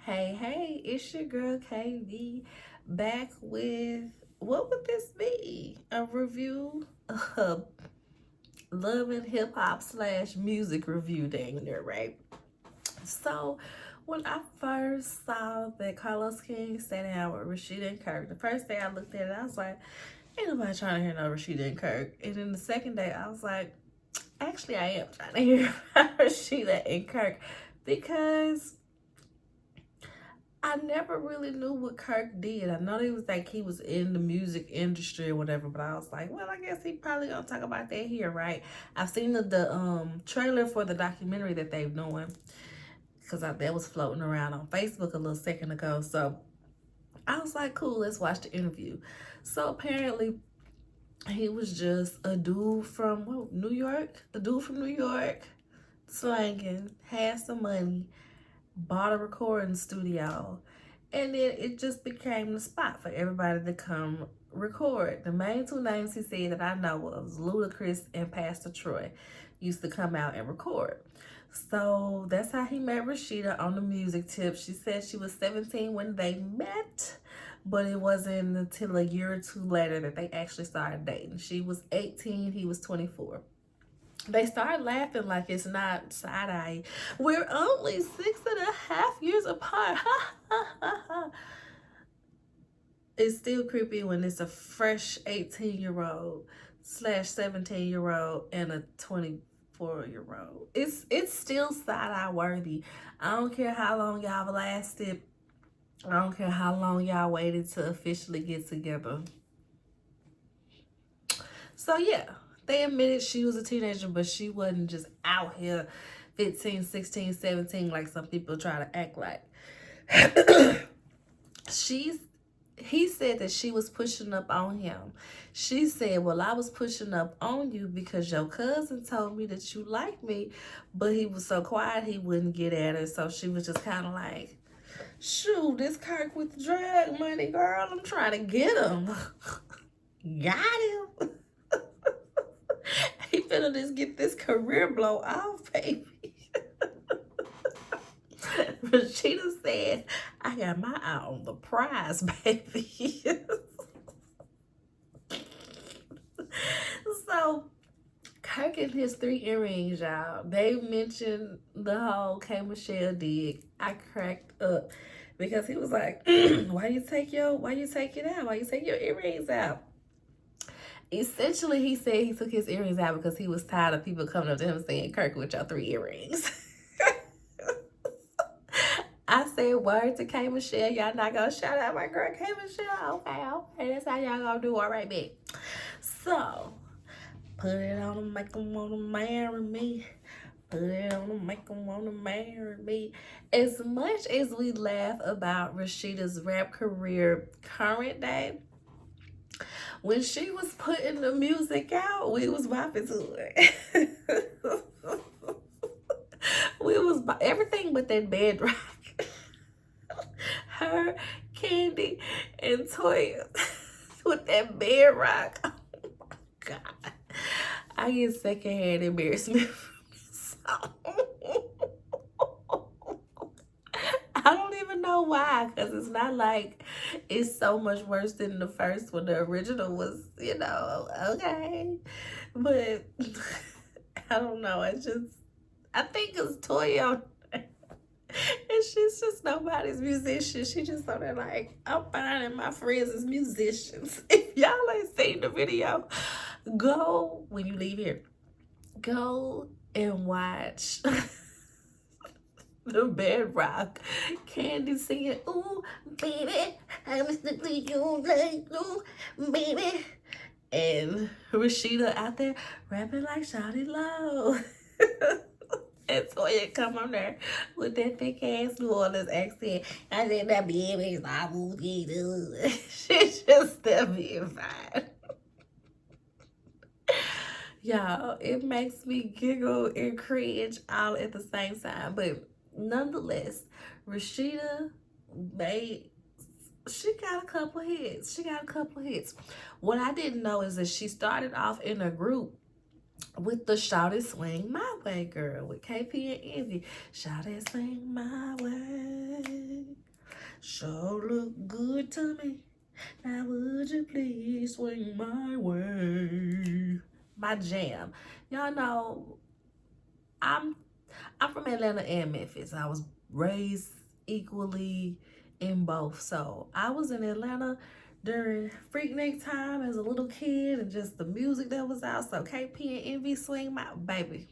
Hey, it's your girl KV back with what would this be? A review of love and hip hop slash music review dang near, right? So when I first saw that Carlos King sat down with Rasheeda and Kirk, the first day I looked at it, I was like, ain't nobody trying to hear no Rasheeda and Kirk. And then the second day I was like, actually I am trying to hear Rasheeda and Kirk because I never really knew what Kirk did. I know he was like he was in the music industry or whatever, but I was like, well, I guess he probably gonna talk about that here, right? I've seen the trailer for the documentary that they've doing because that was floating around on Facebook a little second ago. So I was like, cool, let's watch the interview. So apparently he was just a dude from New York, a dude from New York, slanging, had some money, bought a recording studio, and then it just became the spot for everybody to come record. The main two names he said that I know was Ludacris and Pastor Troy used to come out and record. So that's how he met Rasheeda on the music tip. She said she was 17 when they met, but it wasn't until a year or two later that they actually started dating. She was 18, he was 24. They start laughing like it's not side-eye. We're only 6.5 years apart. It's still creepy when it's a fresh 18-year-old slash 17-year-old and a 24-year-old. It's still side-eye worthy. I don't care how long y'all lasted. I don't care how long y'all waited to officially get together. So yeah, they admitted she was a teenager, but she wasn't just out here 15, 16, 17 like some people try to act like. He said that she was pushing up on him. She said, well, I was pushing up on you because your cousin told me that you liked me, but he was so quiet he wouldn't get at her. So she was just kind of like, shoot, this Kirk with the drug money, girl, I'm trying to get him. Got him. He finna just get this career blow off, baby. Rasheeda said, I got my eye on the prize, baby. So, Kirk and his 3 earrings, y'all. They mentioned the whole K. Michelle dig. I cracked up because he was like, why you take it out? Why you take your earrings out? Essentially, he said he took his earrings out because he was tired of people coming up to him saying, Kirk, with your 3 earrings. I said, word to K. Michelle. Y'all not gonna shout out my girl K. Michelle. Okay. That's how y'all gonna do. All right, bitch. So, put it on them, make them wanna marry me. Put it on them, make them wanna marry me. As much as we laugh about Rasheeda's rap career current day, when she was putting the music out, we was bopping to it. We was everything but that bed rock. Her, Candy, and Toya with that bed rock. Oh my God. I get secondhand embarrassment from this song. I don't even know why, because it's not like it's so much worse than the first one. The original was, okay. But I don't know. I think it's Toya. And she's just nobody's musician. She just on there like, I'm finding my friends as musicians. If y'all ain't seen the video, go, when you leave here, go and watch the bedrock. Candy singing, ooh, baby, I was thinking you like, ooh, baby. And Rasheeda out there rapping like Shawty Low. And Toya come on there with that thick ass New Orleans accent. I said that baby's not moving. She just still being fine. Y'all, it makes me giggle and cringe all at the same time. But nonetheless, Rasheeda she got a couple hits. What I didn't know is that she started off in a group with the Shout It Swing My Way girl with KP and Envy. Shout It Swing My Way. Sure look good to me. Now would you please swing my way? My jam. Y'all know I'm I'm from Atlanta and Memphis. I was raised equally in both. So I was in Atlanta during Freaknik time as a little kid and just the music that was out. So KP and Envy swing my baby.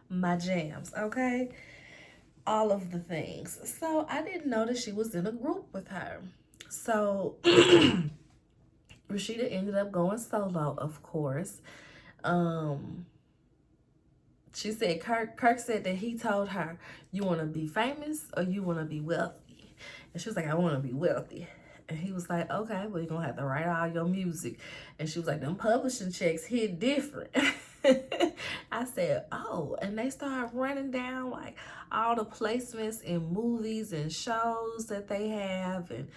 My jams, okay? All of the things. So I didn't know that she was in a group with her. So Rasheeda ended up going solo, of course. Um, she said Kirk said that he told her, "You want to be famous or you want to be wealthy?" And she was like, "I want to be wealthy." And he was like, "Okay, well, you're gonna have to write all your music." And she was like, "Them publishing checks hit different." I said, "Oh," and they started running down like all the placements in movies and shows that they have, and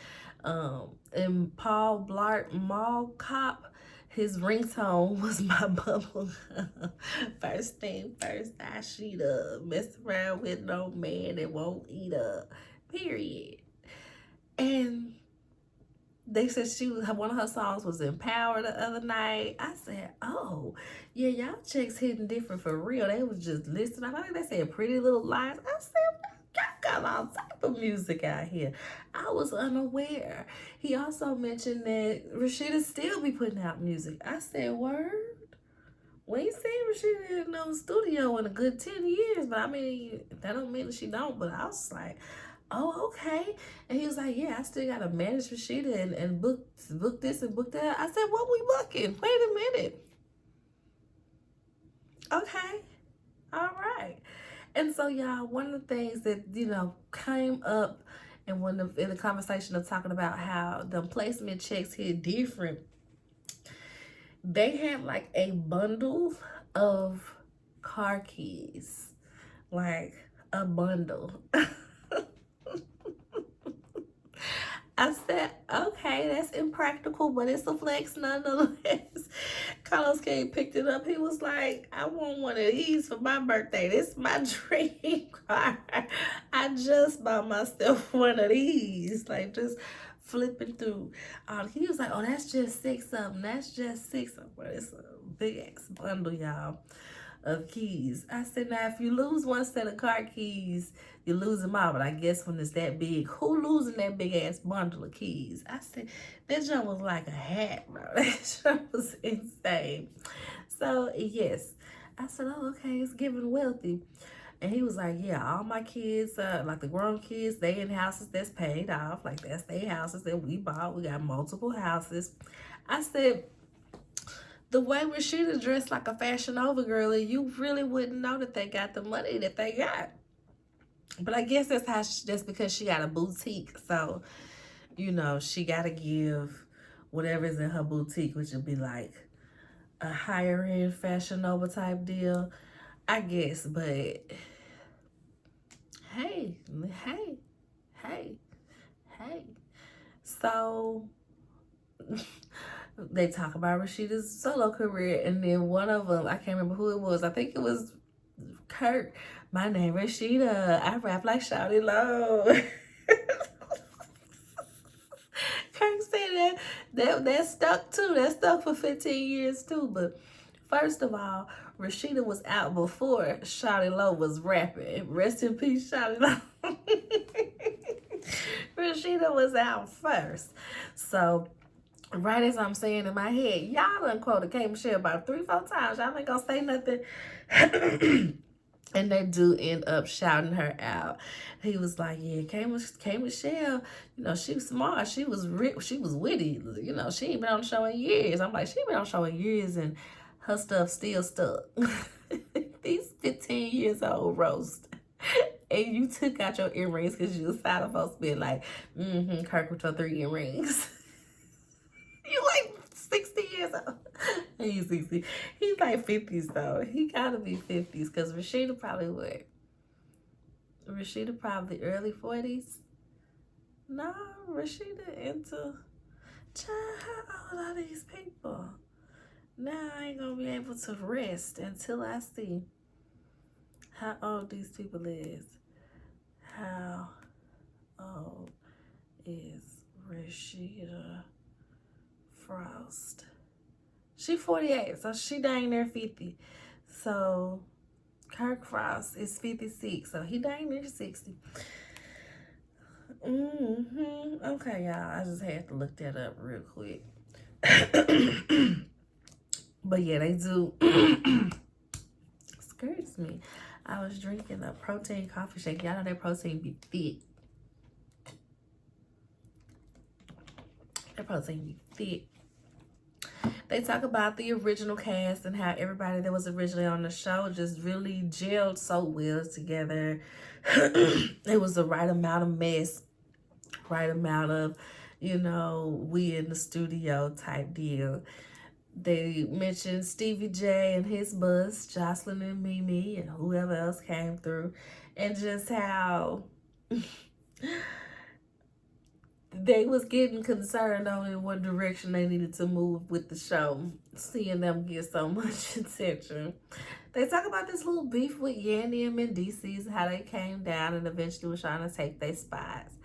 Paul Blart Mall Cop, his ringtone was my bubble gum. First thing first, I shoot up. Mess around with no man that won't eat up. Period. And they said one of her songs was Empower the other night. I said, "Oh, yeah, y'all chicks hitting different for real." They was just listening. I think they said Pretty Little Lies. I said, y'all got all type of music out here. I was unaware. He also mentioned that Rasheeda still be putting out music. I said, "Word?" We ain't seen Rasheeda in no studio in a good 10 years, but I mean, that don't mean that she don't, but I was like, "Oh, okay." And he was like, "Yeah, I still gotta manage Rasheeda and book this and book that." I said, "What we booking? Wait a minute." Okay. All right. And so, y'all, one of the things that, came up and in the conversation of talking about how the placement checks hit different, they had like a bundle of car keys. Like a bundle. I said, "Okay, that's impractical, but it's a flex nonetheless." Carlos King picked it up. He was like, "I want one of these for my birthday. This is my dream car. I just bought myself one of these." Like, just flipping through. He was like, "Oh, that's just 6 of them. That's just 6 of them." But it's a big ass bundle, y'all, of keys. I said, "Now, if you lose one set of car keys, you lose them all. But I guess when it's that big, who losing that big ass bundle of keys?" I said, that jump was like a hat, bro. That jump was insane. So, yes. I said, "Oh, okay, it's giving wealthy." And he was like, "Yeah, all my kids, like the grown kids, they in houses that's paid off. Like, that's their houses that we bought. We got multiple houses." I said, the way Rasheeda dressed like a Fashion Nova girl, you really wouldn't know that they got the money that they got. But I guess that's because she got a boutique. So, she got to give whatever's in her boutique, which would be like a higher end Fashion Nova type deal, I guess. But hey, hey, hey, hey. So they talk about Rasheeda's solo career, and then one of them, I can't remember who it was. I think it was Kirk. "My name is Rasheeda. I rap like Shawty Low." Kirk said that stuck too. That stuck for 15 years too. But first of all, Rasheeda was out before Shawty Low was rapping. Rest in peace, Shawty Low. Rasheeda was out first. So right as I'm saying in my head, y'all done quoted K Michelle about 3-4 times. Y'all ain't gonna say nothing. And they do end up shouting her out. He was like, "Yeah, K Michelle, she was smart. She was witty. She ain't been on the show in years." I'm like, "She been on the show in years and her stuff still stuck." These 15 years old roast. And you took out your earrings because you was tired of folks being like, Kirk with your 3 earrings." You like 60 years old. He's 60. He's like 50s though. He gotta be 50s because Rasheeda probably what? Rasheeda probably early 40s. No, Rasheeda into. Child, how old are these people? Now I ain't gonna be able to rest until I see how old these people is. How old Rasheeda Frost. She 48, so she dang near 50. So Kirk Frost is 56, so he dang near 60. Okay, y'all. I just had to look that up real quick. But yeah, they do. Excuse me. I was drinking a protein coffee shake. Y'all know that protein be thick. That protein be thick. They talk about the original cast and how everybody that was originally on the show just really gelled so well together. It was the right amount of mess, right amount of, we in the studio type deal. They mentioned Stevie J and his bus, Jocelyn and Mimi, and whoever else came through, and just how they was getting concerned on in what direction they needed to move with the show, seeing them get so much attention. They talk about this little beef with Yandy and Mendices, how they came down and eventually was trying to take their spots.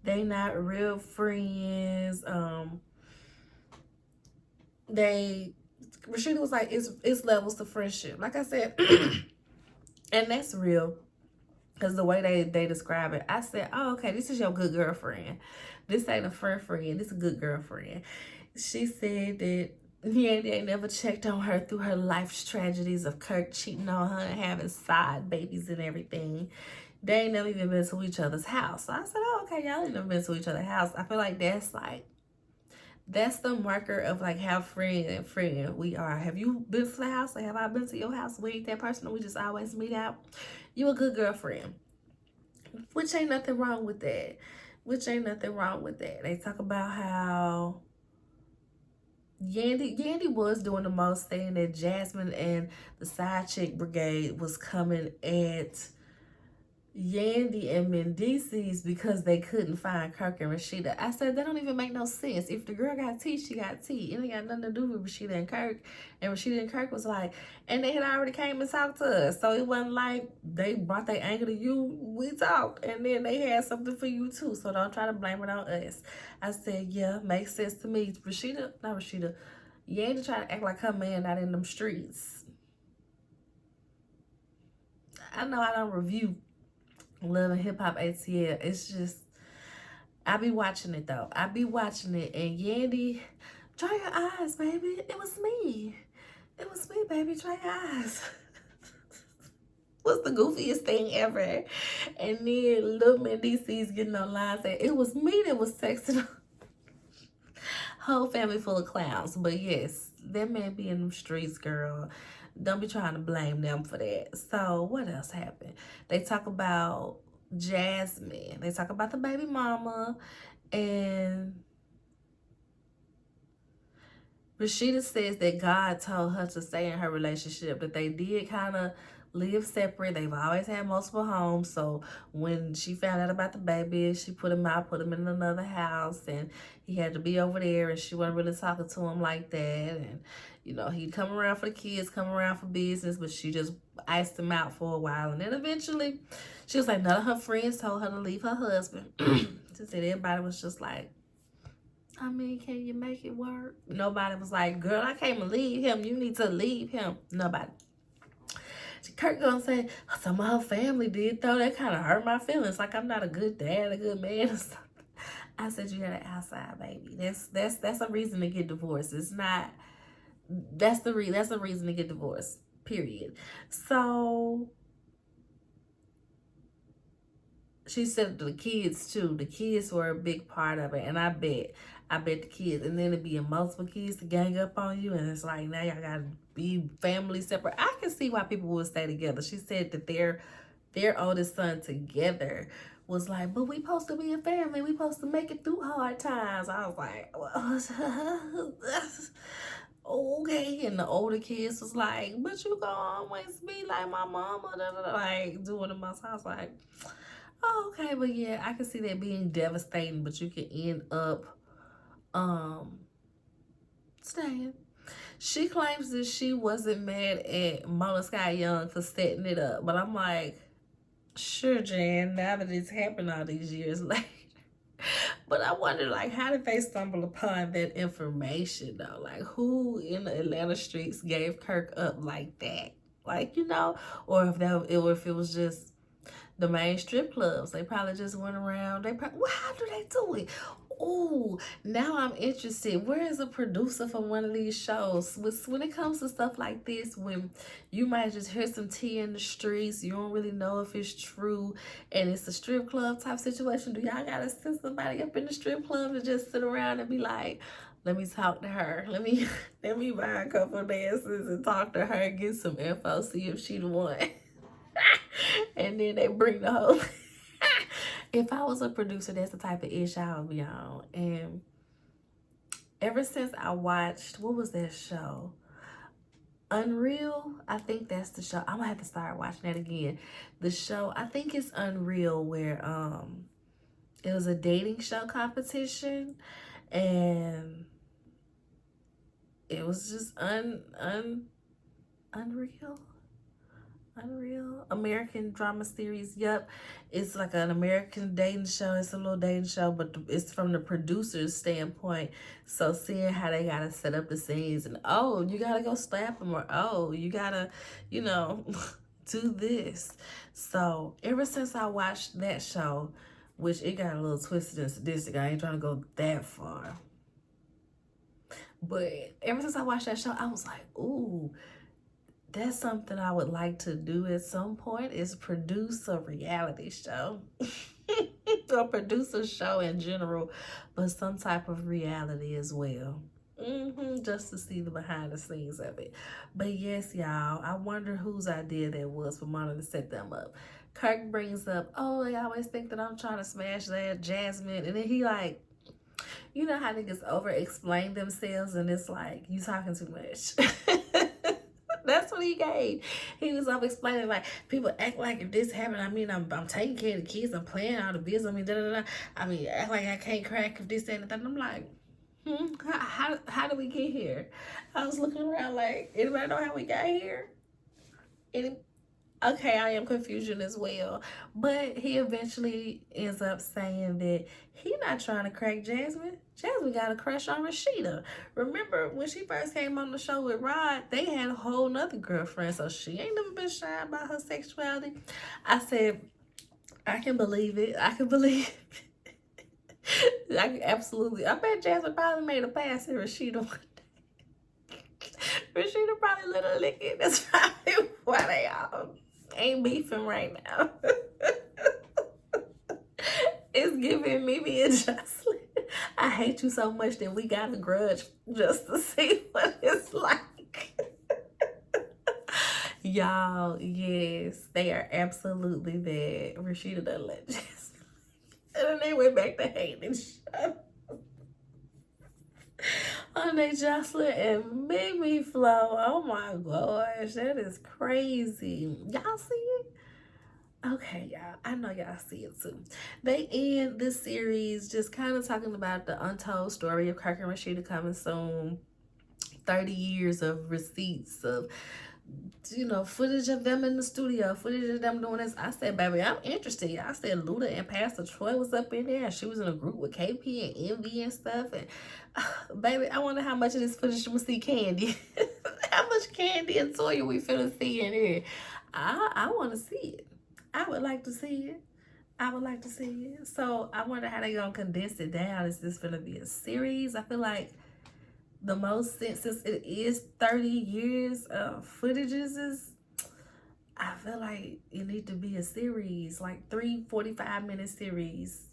They not real friends. Rasheeda was like, it's levels to friendship. Like I said, and that's real. Because the way they describe it, I said, oh, okay, this is your good girlfriend. This ain't a friend. This is a good girlfriend. She said that Yandy ain't never checked on her through her life's tragedies of Kirk cheating on her and having side babies and everything. They ain't never even been to each other's house. So I said, oh, okay, y'all ain't never been to each other's house. I feel like that's the marker of like how friend we are. Have you been to the house? Or have I been to your house? We ain't that person. We just always meet out. You a good girlfriend. Which ain't nothing wrong with that. They talk about how Yandy was doing the most, saying that Jasmine and the side chick brigade was coming at Yandy and Mendices because they couldn't find Kirk and Rasheeda. I said, that don't even make no sense. If the girl got tea, she got tea. It ain't got nothing to do with Rasheeda and Kirk. And Rasheeda and Kirk was like, and they had already came and talked to us. So it wasn't like they brought their anger to you. We talked. And then they had something for you too. So don't try to blame it on us. I said, yeah, makes sense to me. Yandy trying to act like her man not in them streets. I know I don't review Love and Hip Hop ATL. It's just, I be watching it though. And Yandy, dry your eyes, baby. It was me, baby. Dry your eyes. What's the goofiest thing ever? And then Lil Mendices getting online saying, it was me that was texting. Whole family full of clowns. But yes, that man be in them streets, girl. Don't be trying to blame them for that. So what else happened? They talk about Jasmine. They talk about the baby mama. And Rasheeda says that God told her to stay in her relationship, that they did kind of live separate. They've always had multiple homes. So when she found out about the baby, she put him in another house, and he had to be over there, and she wasn't really talking to him like that. And, he'd come around for the kids, come around for business, but she just iced him out for a while. And then eventually, she was like, none of her friends told her to leave her husband. She said everybody was just like, I mean, can you make it work? Nobody was like, girl, I can't leave him. You need to leave him. Nobody. Kirk gonna say, some of her family did though. That kind of hurt my feelings. Like I'm not a good dad, a good man or something. I said, you got an outside baby. That's a reason to get divorced. It's not. That's a reason to get divorced. Period. So she said to the kids too. The kids were a big part of it, and I bet the kids, and then it'd be multiple kids to gang up on you, and it's like now y'all gotta be family separate. I can see why people would stay together. She said that their oldest son together was like, but we supposed to be a family. We supposed to make it through hard times. I was like, well, okay. And the older kids was like, but you gonna always be like my mama, like doing the most. I was like, oh, okay, but yeah, I can see that being devastating, but you can end up staying. She claims that she wasn't mad at Mona Sky Young for setting it up, but I'm like, sure, Jan, now that it's happened all these years later, But I wonder, like, how did they stumble upon that information, though? Like, who in the Atlanta streets gave Kirk up like that? Like, or if it was just the main strip clubs. They probably just went around. Well, how do they do it? Oh, now I'm interested. Where is a producer from one of these shows? When it comes to stuff like this, when you might just hear some tea in the streets, you don't really know if it's true, and it's a strip club type situation. Do y'all gotta send somebody up in the strip club to just sit around and be like, let me talk to her. Let me buy a couple of dances and talk to her, get some info, see if she the one. And then they bring the whole. If I was a producer, that's the type of ish I would be on. And ever since I watched, what was that show? Unreal. I think that's the show. I'm gonna have to start watching that again. The show, I think it's Unreal, where it was a dating show competition, and it was just unreal. Unreal American drama series. Yep, it's like an American dating show. It's a little dating show, but it's from the producer's standpoint. So seeing how they gotta set up the scenes, and oh, you gotta go slap them, or oh, you gotta, you know, do this. So ever since I watched that show, which it got a little twisted and sadistic. I ain't trying to go that far, but ever since I watched that show, I was like, ooh, that's something I would like to do at some point, is produce a reality show. Or produce a show in general, but some type of reality as well. Just to see the behind the scenes of it. But yes, y'all, I wonder whose idea that was for Mona to set them up. Kirk brings up, oh, they always think that I'm trying to smash that Jasmine. And then he like, you know how niggas over explain themselves, and it's like, you talking too much. That's what he gave. He was up explaining, like, people act like if this happened, I mean, I'm taking care of the kids, I'm playing all the bills, I mean, da da da. I mean, act like I can't crack if this and that. I'm like, how did we get here? I was looking around like, anybody know how we got here? Any Okay, I am confusion as well. But he eventually ends up saying that he not trying to crack Jasmine. Jasmine got a crush on Rasheeda. Remember when she first came on the show with Rod, they had a whole nother girlfriend, so she ain't never been shy about her sexuality. I said, I can believe it. I can believe it. I can absolutely. I bet Jasmine probably made a pass at Rasheeda one day. Rasheeda probably let her lick it. That's probably why they all ain't beefing right now. It's giving Mimi and Jocelyn. I hate you so much that we got a grudge just to see what it's like. Y'all, yes, they are absolutely that. Rasheeda done let Jasmine. And then they went back to hating shit. On they Jocelyn and Mimi flow. Oh my gosh, that is crazy. Y'all see it? Okay, y'all. I know y'all see it too. They end this series just kind of talking about the untold story of Kirk and Rasheeda coming soon. 30 years of receipts of, footage of them in the studio, footage of them doing this. I said, baby, I'm interested. I said Luda and Pastor Troy was up in there, and she was in a group with KP and Envy and stuff. And baby, I wonder how much of this footage we see Candy. How much Candy and Toya we finna see in here. I want to see it. I would like to see it. I would like to see it. So I wonder how they gonna condense it down. Is this gonna be a series? I feel like the most since it is 30 years of footages is, I feel like it need to be a series, like 3 45-minute series.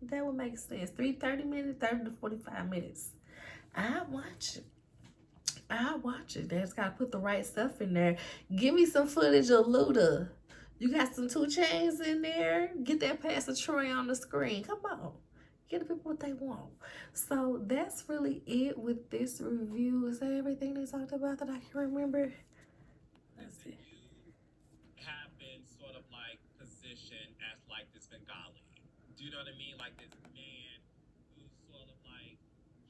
That would make sense. 3 30 minutes, 30 to 45 minutes. I watch it. I watch it. They just gotta put the right stuff in there. Give me some footage of Luda. You got some 2 Chainz in there. Get that Pastor Troy on the screen. Come on. Get the people what they want. So that's really it with this review. Is that everything they talked about that I can remember? Let's see. You have been sort of like positioned as like this Bengali. Do you know what I mean? Like this man who's sort of like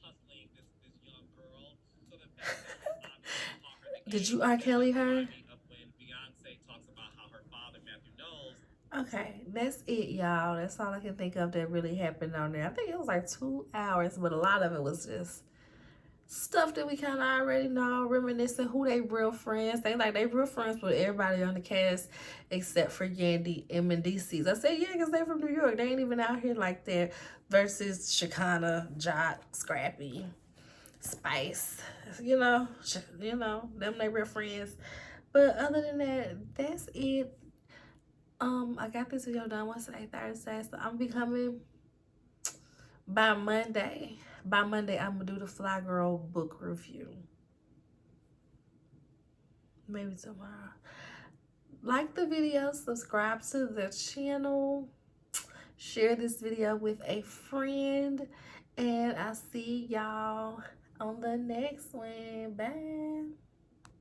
hustling this young girl. So the fact that did you R. Kelly her? Of when Beyonce talks about how her father, Matthew Knowles, Okay, that's it, y'all. That's all I can think of that really happened on there. I think it was like 2 hours, but a lot of it was just stuff that we kind of already know, reminiscing who they real friends. They real friends with everybody on the cast except for Yandy and Mendices. I said, yeah, because they from New York. They ain't even out here like that. Versus Shakana, Jot, Scrappy, Spice. Them they real friends. But other than that, that's it. I got this video done once today, Thursday, so I'm becoming by Monday. By Monday, I'm gonna do the Fly Girl book review. Maybe tomorrow. Like the video, subscribe to the channel, share this video with a friend, and I'll see y'all on the next one. Bye.